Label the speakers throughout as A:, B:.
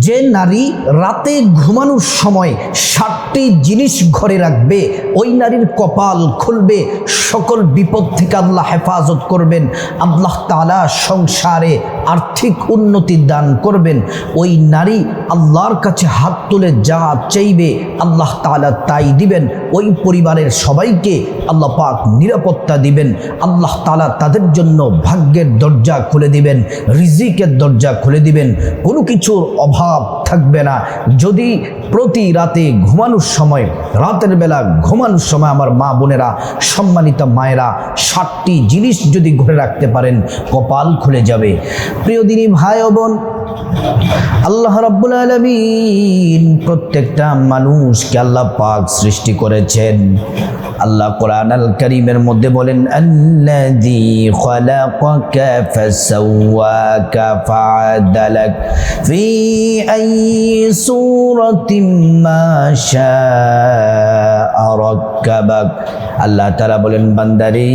A: যে নারী রাতে ঘুমানোর সময় 7টি জিনিস ঘরে রাখবে ওই নারীর কপাল খুলবে, সকল বিপদ থেকে আল্লাহ হেফাজত করবেন, আল্লাহ তাআলা সংসারে আর্থিক উন্নতি দান করবেন। ওই নারী আল্লাহর কাছে হাত তুলে যা চাইবে আল্লাহ তাআলা তাই দিবেন। ওই পরিবারের সবাইকে আল্লাহ পাক নিরাপত্তা দিবেন। আল্লাহ তাআলা তাদের জন্য ভাগ্যের দরজা খুলে দিবেন, রিজিকের দরজা খুলে দিবেন, কোনো কিছুর অভাব থাকবে না। যদি প্রতি রাতে ঘুমানোর সময়, রাতের বেলা ঘুমানোর সময় আমার মা বোনেরা, সম্মানিত মায়েরা 7টি জিনিস যদি ঘরে রাখতে পারেন কপাল খুলে যাবে। প্রিয় দিনী ভাই ও বোন, আল্লাহ রাব্বুল আলামিন প্রত্যেকটা মানুষকে আল্লাহ পাক সৃষ্টি করেছেন। আল্লাহ কোরআন আল কারীমের মধ্যে বলেন, আল্লাযী খালাকাকা ফাসাওয়াকা ফাআদালাক ফি আইয়ি সূরাতিন মা শাআ রাক্কাবাক। আল্লাহ তাআলা বলেন, বান্দারে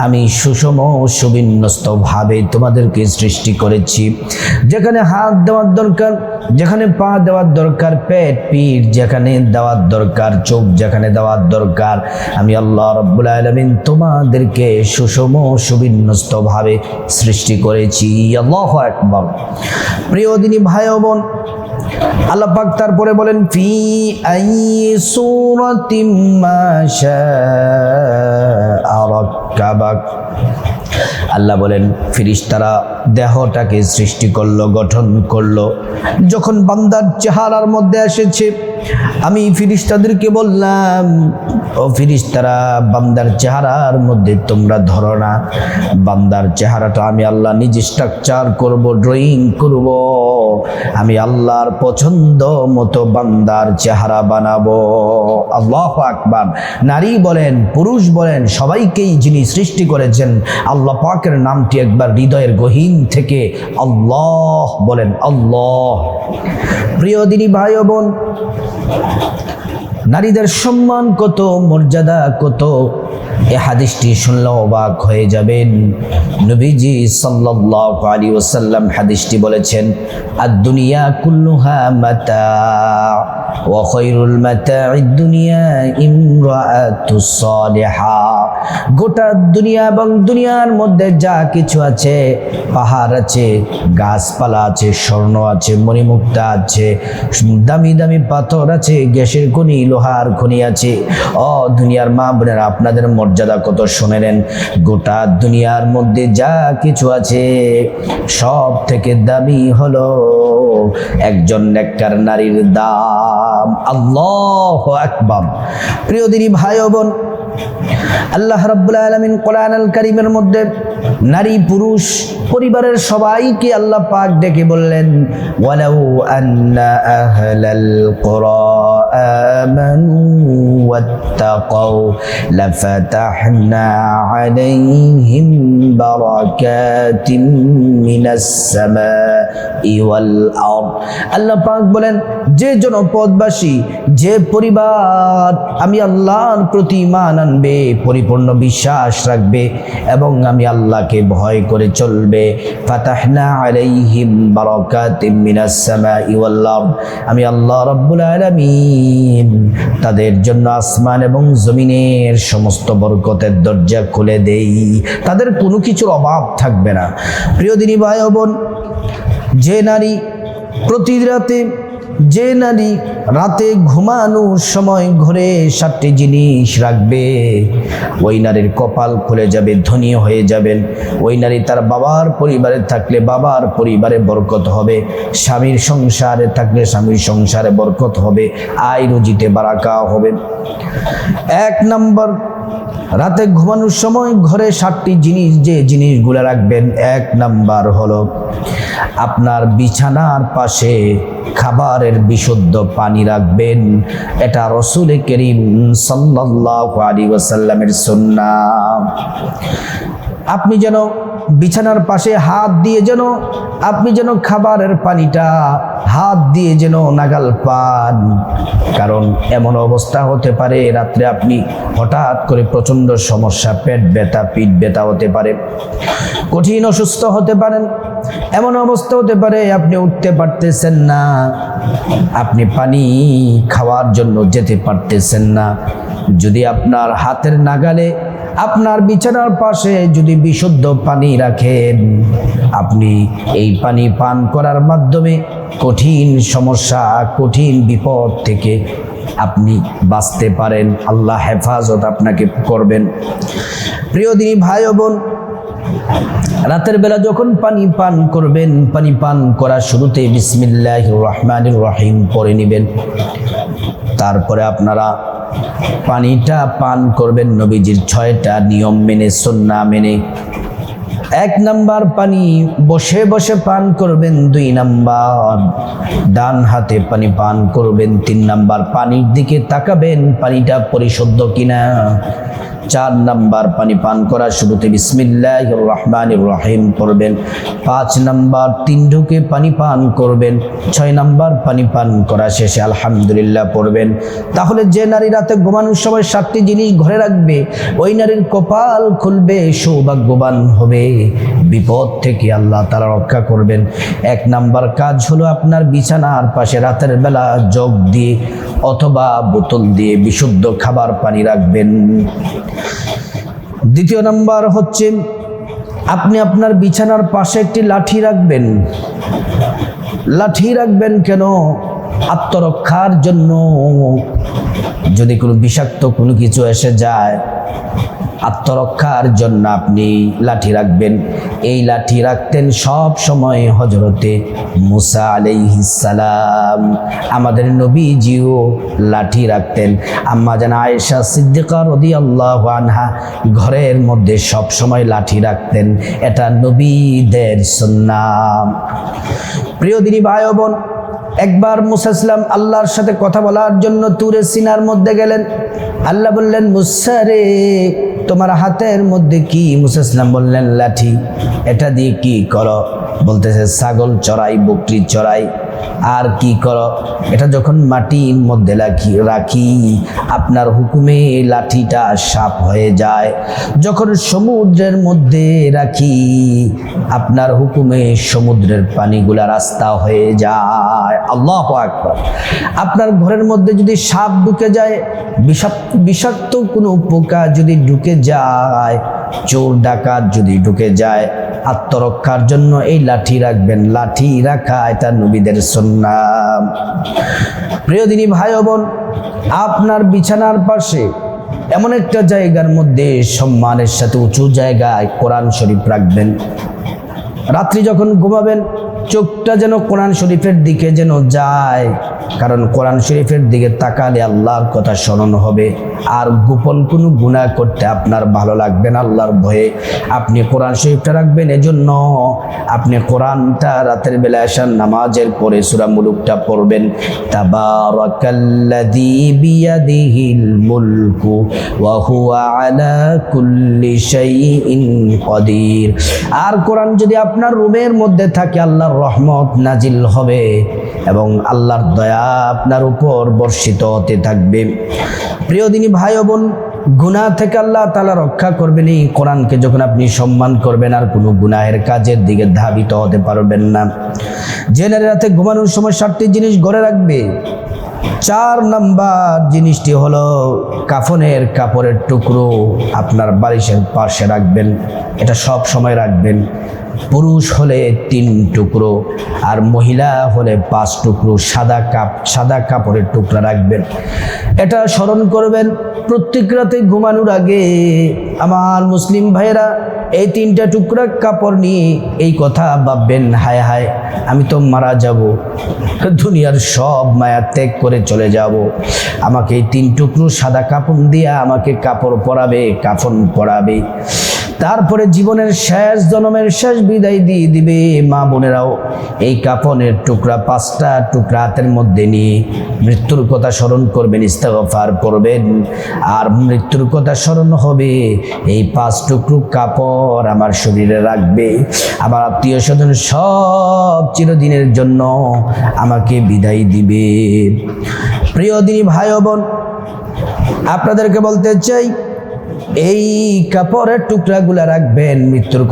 A: আমি সুষম সুবিন্যস্তভাবে তোমাদেরকে সৃষ্টি করেছি। যেখানে হাত দেওয়ার দরকার, যেখানে পা দেওয়ার দরকার, পেট পিঠ যেখানে দেওয়ার দরকার, চোখ যেখানে দেওয়ার দরকার, আমি আল্লাহ রাব্বুল আলামিন তোমাদেরকে সুষম সুবিন্যস্তভাবে সৃষ্টি করেছি। আল্লাহু আকবার। প্রিয় দিনী ভাই ও বোন, আল্লাহ পাক তারপরে বলেন, ফি আইয়ি সূরাতিন মা শাআ রাক্কাবাক। আল্লাহ বলেন, ফেরেশতারা দেহটাকে সৃষ্টি করলো, গঠন করলো। যখন বান্দার চেহারার মধ্যে এসেছে, আমি ফেরেশতাদেরকে বললাম, ও ফেরেশতারা বান্দার চেহারার মধ্যে তোমরা ধরো না, বান্দার চেহারাটা আমি আল্লাহ নিজে স্ট্রাকচার করব, ড্রয়িং করব, আমি আল্লাহর পছন্দ মতো বান্দার চেহারা বানাবো। আল্লাহু আকবার। নারী বলেন, পুরুষ বলেন, সবাইকেই যিনি সৃষ্টি করেছেন আল্লাহ পাকের নামটি একবার হৃদয়ের গহীন থেকে আল্লাহ বলেন, আল্লাহ। প্রিয় দিনী ভাই ও বোন, নারীদের সম্মান কত, মর্যাদা কত, এই হাদিসটি শুনলে অবাক হয়ে যাবেন। নবীজি সাল্লাল্লাহু আলাইহি ওয়াসাল্লাম হাদিসটি বলেছেন, আদ-দুনিয়া কুল্লুহা মাতা ওয়া খায়রুল মাতা'id দুনিয়া ইমরাআতুস সালিহা। গোটা দুনিয়া এবং দুনিয়ার মধ্যে যা কিছু আছে, পাহাড় আছে, গাছপালা আছে, স্বর্ণ আছে, মণিমুক্তা আছে, দামি দামি পাথর আছে, গ্যাসের খনি, লোহার খনি আছে। ও দুনিয়ার মা বোনেরা, আপনাদের মর্যাদা কত শুনে নেন। গোটা দুনিয়ার মধ্যে যা কিছু আছে সব থেকে দামি হলো একজন নেককার নারীর দাম। আল্লাহু আকবার। প্রিয় দিনী ভাই ও বোন, আল্লাহ রাব্বুল আলামিন কোরআন আল কারীমের মধ্যে নারী পুরুষ পরিবারের সবাইকে আল্লাহ পাক ডেকে বললেন, ওয়ালাউ আন্না আহলাল কুরা আমানু ওয়াত্তাকাউ লাফাতাহনা আলাইহিম বারাকাতিম মিনাস সামাই ওয়াল আরদ। আল্লাহ পাক বলেন, যে জনপদবাসী, যে পরিবার আমি আল্লাহর প্রতি ঈমান আনবে, পরিপূর্ণ বিশ্বাস রাখবে এবং আমি আল্লাহকে ভয় করে চলবে, ফাতাহনা আলাইহিম বারাকাতিম মিনাস সামাই ওয়াল আরদ, আমি আল্লাহ রাব্বুল আলামিন তাদের জন্য আসমান এবং জমিনের সমস্ত বরকতের দরজা খুলে দেই, তাদের কোনো কিছুর অভাব থাকবে না। প্রিয় দিনী ভাই ও বোন, যে নারী প্রতি রাতে, যে নারী রাতে ঘুমানোর সময় ঘরে 7টি জিনিস রাখবে, ওই নারীর কপাল খুলে যাবে, ধনী হয়ে যাবেন। ওই নারী তার বাবার পরিবারে থাকলে বাবার পরিবারে বরকত হবে, স্বামীর সংসারে থাকলে স্বামীর সংসারে বরকত হবে, আয় রুজিতে বারাকা হবে। 1 নম্বর, রাতে ঘুমানোর সময় ঘরে 7টি জিনিস, যে জিনিসগুলো রাখবেন, 1 নাম্বার হলো আপনার বিছানার পাশে খাবারের বিশুদ্ধ পানি রাখবেন। এটা রাসূল করিম সাল্লাল্লাহু আলাইহি ওয়াসাল্লামের সুন্নাহ। আপনি যেন বিছানার পাশে হাত দিয়ে যেন আপনি যেন খাবারের পানিটা হাত দিয়ে যেন নাগাল পান, কারণ এমন অবস্থা হতে পারে রাত্রে আপনি হঠাৎ করে প্রচণ্ড সমস্যা, পেট ব্যথা, পিঠ ব্যথা হতে পারে, কঠিন অসুস্থ হতে পারেন। এমন অবস্থা হতে পারে আপনি উঠতে পারতেছেন না, আপনি পানি খাওয়ার জন্য যেতে পারতেছেন না। যদি আপনার হাতের নাগালে আপনার বিছানার পাশে যদি বিশুদ্ধ পানি রাখেন, আপনি এই পানি পান করার মাধ্যমে কঠিন সমস্যা, কঠিন বিপদ থেকে আপনি বাঁচতে পারেন। আল্লাহ হেফাজত আপনাকে করবেন। প্রিয় দিনী ভাই ও বোন, রাতের বেলা যখন পানি পান করবেন, পানি পান করার শুরুতে বিসমিল্লাহির রহমানির রহিম পড়ে নেবেন। তারপরে আপনারা পানিটা পান করবেন নবীজির 6টা নিয়ম মেনে, সুন্নাহ মেনে। 1 নাম্বার পানি বসে বসে পান করবেন। 2 নাম্বার ডান হাতে পানি পান করবেন। 3 নাম্বার পানির দিকে তাকাবেন পানিটা পরিশুদ্ধ কিনা। 4 নাম্বার পানি পান করার শুরুতে বিসমিল্লাহির রহমানির রহিম পড়বেন। 5 নাম্বার 3 ঢুকে পানি পান করবেন। 6 নাম্বার পানি পান করা শেষে আলহামদুলিল্লাহ পড়বেন। তাহলে যে নারী রাতে ঘুমানোর সময় 7টি জিনিস ঘরে রাখবে, ওই নারীর কপাল খুলবে, সৌভাগ্যবান হবে, বিপদ থেকে আল্লাহ তাআলা রক্ষা করবেন। 1 নাম্বার কাজ হলো আপনার বিছানার পাশে রাতের বেলা জগ দিয়ে অথবা বোতল দিয়ে বিশুদ্ধ খাবার পানি রাখবেন। 2 নাম্বার হচ্ছে আপনি আপনার বিছানার পাশে একটি লাঠি রাখবেন। লাঠি রাখবেন কেন? আত্মরক্ষার জন্য। যদি কোনো বিষাক্ত কোনো কিছু এসে যায়, আত্মরক্ষার জন্য আপনি লাঠি রাখবেন। এই লাঠি রাখতেন সব সময় হযরতে মুসা আলাইহিস সালাম। আমাদের নবীজিও লাঠি রাখতেন। আম্মা জান আয়েশা সিদ্দিকা রাদিয়াল্লাহু আনহা ঘরের মধ্যে সব সময় লাঠি রাখতেন। এটা নবীদের সুন্নাহ। প্রিয় দিনী ভাই ও বোন, একবার মুসা সালাম আল্লাহর সাথে কথা বলার জন্য তুরে সিনার মধ্যে গেলেন। আল্লাহ বললেন, মুসা রে, তোমার হাতের মধ্যে কি? মুসা সালাম বললেন, লাঠি। এটা দিয়ে কি করো? বলতেছে, ছাগল চড়াই, বকরি চড়াই। আর কি করো? এটা যখন মাটির মধ্যে রাখি আপনার হুকুমে লাঠিটা সাপ হয়ে যায়। যখন সমুদ্রের মধ্যে রাখি আপনার হুকুমে সমুদ্রের পানিগুলা রাস্তা হয়ে যায়। আল্লাহু আকবার। আপনার ঘরের মধ্যে যদি সাপ ঢুকে যায়, বিষাক্ত কোনো পোকা যদি ঢুকে যায়, চোর ডাকাত যদি ঢুকে যায়, আত্মরক্ষার জন্য এই লাঠি রাখবেন। লাঠি রাখা এটা নবীদের সুন্নাহ। প্রিয় দিনী ভাই ও বোন, আপনার বিছানার পাশে এমন একটা জায়গার মধ্যে সম্মানের সাথে উঁচু জায়গায় কোরআন শরীফ রাখবেন। রাত্রি যখন ঘুমাবেন চোখটা যেন কোরআন শরীফের দিকে যেন যায়, কারণ কোরআন শরীফের দিকে তাকালে আল্লাহর কথা স্মরণ হবে। আর গোপন কোনো গুনাহ করতে আপনার ভালো লাগবে না। আল্লাহর ভয়ে আপনি কোরআন শরীফটা রাখবেন। এজন্য আপনি কোরআনটা রাতের বেলা এশার নামাজের পরে সূরা মুলুকটা পড়বেন। তাবারাকাল্লাযী বিয়াদিহিল মুলকু ওয়া হুয়া আলা কুল্লি শাইইন কাদির। আর কোরআন যদি আপনার রুমের মধ্যে থাকে, আল্লাহর রহমত নাজিল হবে এবং আল্লাহর দয়া আপনার উপর বর্ষিত হতে থাকবে। প্রিয় দিনী ভাই ও বোন, গুনাহ থেকে আল্লাহ তাআলা রক্ষা করবেন। এই কোরআনকে যখন আপনি সম্মান করবেন, আর কোনো গুনাহের কাজের দিকে ধাবিত হতে পারবেন না। জেনে রাতে ঘুমানোর সময় 7টি জিনিস ঘরে রাখবে। 4 নাম্বার জিনিসটি হলো কাফনের কাপড়ের টুকরো আপনার বালিশের পাশে রাখবেন। এটা সব সময় রাখবেন। পুরুষ হলে 3 টুকরো আর মহিলা হলে 5 টুকরো সাদা কাপড়ের টুকরা রাখবেন। এটা স্মরণ করবেন প্রত্যেক রাতে ঘুমানোর আগে। আমার মুসলিম ভাইয়েরা, এই 3টা টুকরা কাপড় নিয়ে এই কথা ভাববেন, হায় হায় আমি তো মারা যাব, দুনিয়ার সব মায়া ত্যাগ করে চলে যাব, আমাকে এই 3 টুকরো সাদা কাপড় দিয়ে আমাকে কাপড় পরাবে, কাফন পরাবে। তারপরে জীবনের শেষ জন্মের শেষ বিদায় দিয়ে দিবে। মা বোনেরাও এই কাফনের টুকরা 5টা টুকরা হাতের মধ্যে নিয়ে মৃত্যুর কথা স্মরণ করবেন, ইস্তেগফার করবেন। আর মৃত্যুর কথা স্মরণ হবে, এই 5 টুকরো কাপড় আমার শরীরে রাখবে, আমার আত্মীয় স্বজন সব চিরদিনের জন্য আমাকে বিদায় দিবে। প্রিয় দিনী ভাই বোন, আপনাদেরকে বলতে চাই, এই কাপড়ের টুকরাগুলা রাখবেন, মৃত্যুর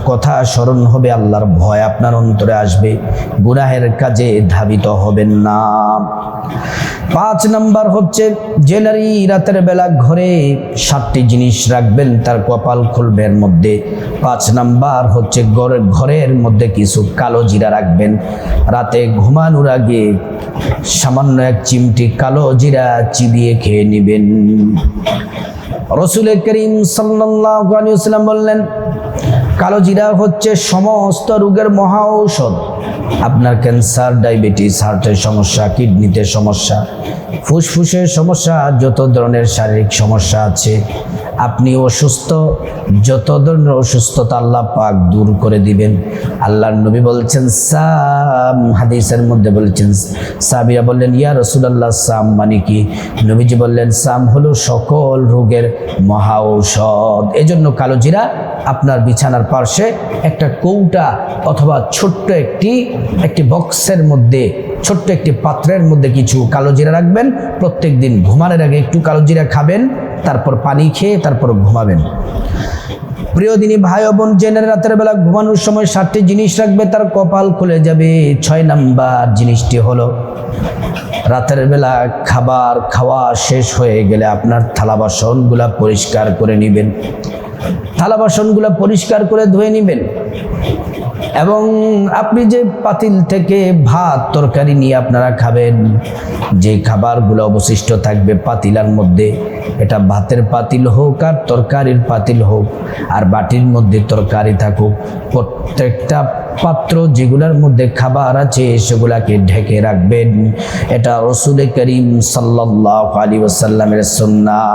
A: কথা স্মরণ হবে, আল্লাহর ভয় আপনার অন্তরে আসবে, গুনাহের কাজে ধাবিত হবেন না। 5 নাম্বার হচ্ছে, যে নারী রাতের বেলা ঘরে 7টি জিনিস রাখবেন, তার কপাল খুলবে। এর মধ্যে 5 নাম্বার হচ্ছে ঘরের মধ্যে কিছু কালো জিরা রাখবেন। রাতে ঘুমানোর আগে সামান্য 1 চিমটি কালো জিরা চিবিয়ে খেয়ে নেবেন। রাসূল করিম সাল্লাল্লাহু আলাইহি ওয়াসাল্লাম বললেন, কালো জিরা হচ্ছে সমস্ত রোগের মহা ঔষধ। আপনার ক্যান্সার, ডায়াবেটিস, হার্টের সমস্যা, কিডনিতে সমস্যা, ফুসফুসের সমস্যা, যত ধরনের শারীরিক সমস্যা আছে, আপনি অসুস্থ, যত ধরনের অসুস্থতা আল্লাহ পাক দূর করে দিবেন। আল্লাহর নবী বলছেন সাম, হাদিসের মধ্যে বলেছেন, সাহাবীরা বললেন, ইয়া রাসূলুল্লাহ, সাম মানে কি? নবীজি বললেন, সাম হলো সকল রোগের মহা ঔষধ। এজন্য কালো জিরা আপনার বিছানার পাশে একটা কৌটা অথবা ছোট্ট একটি বক্সের মধ্যে, ছোট্ট একটি পাত্রের মধ্যে কিছু কালো জিরা রাখবেন। প্রত্যেক দিন ঘুমানোর আগে একটু কালো জিরা খাবেন, তারপর পানি খেয়ে তারপর ঘুমাবেন। প্রিয় দিনী ভাই বোন, জেনে রাতের বেলা ঘুমানোর সময় 7টি জিনিস রাখবে, তার কপাল খুলে যাবে। 6 নাম্বার জিনিসটি হলো, রাতের বেলা খাবার খাওয়া শেষ হয়ে গেলে আপনার থালা বাসনগুলা পরিষ্কার করে নেবেন, থালা বাসনগুলা পরিষ্কার করে ধুয়ে নেবেন। এবং আপনি যে পাতিল থেকে ভাত তরকারি নিয়ে আপনারা খাবেন, যে খাবারগুলো অবশিষ্ট থাকবে পাতিলার মধ্যে, এটা ভাতের পাতিল হোক আর তরকারির পাতিল হোক, আর বাটির মধ্যে তরকারি থাকুক, প্রত্যেকটা পাত্র যেগুলোর মধ্যে খাবার আছে সেগুলাকে ঢেকে রাখবেন। এটা রাসূল করিম সাল্লাল্লাহু আলাইহি ওয়াসাল্লামের সুন্নাহ।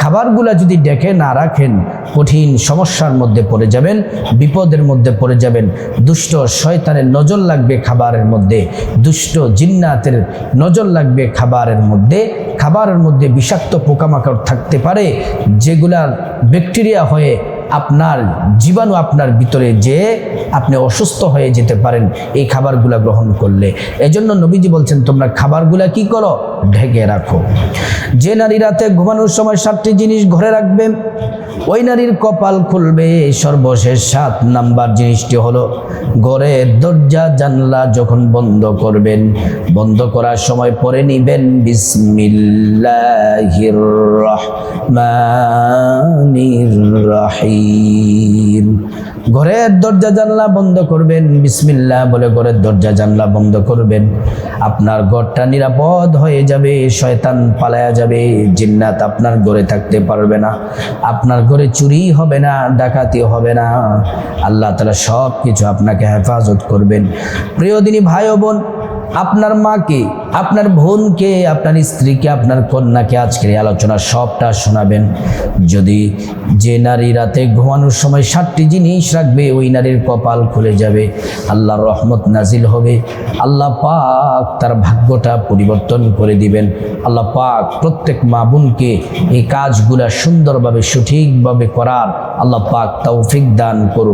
A: খাবারগুলা যদি ঢেকে না রাখেন, কঠিন সমস্যার মধ্যে পড়ে যাবেন, বিপদের মধ্যে পড়ে যাবেন। দুষ্ট শয়তানের নজর লাগবে খাবারের মধ্যে, দুষ্ট জিন্নাতের নজর লাগবে খাবারের মধ্যে। খাবারের মধ্যে বিষাক্ত পোকামাকড় থাকতে পারে, যেগুলার ব্যাকটেরিয়া হয়ে আপনার জীবাণু আপনার ভিতরে যে আপনি অসুস্থ হয়ে যেতে পারেন এই খাবারগুলা গ্রহণ করলে। এজন্য নবীজি বলছেন, তোমরা খাবারগুলা কি করো? ঢেকে রাখো। যে নারী রাতে ঘুমানোর সময় 7টি জিনিস ঘরে রাখবে, ওই নারীর কপাল খুলবে। সর্বশেষ 7 নাম্বার জিনিসটি হলো, ঘরের দরজা জানলা যখন বন্ধ করবেন, বন্ধ করার সময় পড়ে নিবেন বিসমিল্লাহির রহমানির রহিম। ঘরের দরজা জানলা বন্ধ করবেন, বিসমিল্লাহ বলে ঘরের দরজা জানলা বন্ধ করবেন। আপনার ঘরটা নিরাপদ হয়ে যাবে, শয়তান পালায়া যাবে, জিন্নাত আপনার ঘরে থাকতে পারবে না, আপনার ঘরে চুরি হবে না, ডাকাতি হবে না। আল্লাহ তাআলা সব কিছু আপনাকে হেফাজত করবেন। প্রিয় দিনী ভাই ও বোন, আপনার মাকে, আপনার বোনকে, আপনার স্ত্রীকে, আপনার কন্যাকে আজকের এই আলোচনা সবটা শোনাবেন। যদি যে নারী রাতে ঘুমানোর সময় 7টি জিনিস রাখবে, ওই নারীর কপাল খুলে যাবে, আল্লাহর রহমত নাজিল হবে, আল্লাহ পাক তার ভাগ্যটা পরিবর্তন করে দিবেন। আল্লাহ পাক প্রত্যেক মা বোনকে এই কাজগুলা সুন্দরভাবে সঠিকভাবে করার আল্লাহ পাক তৌফিক দান করুন।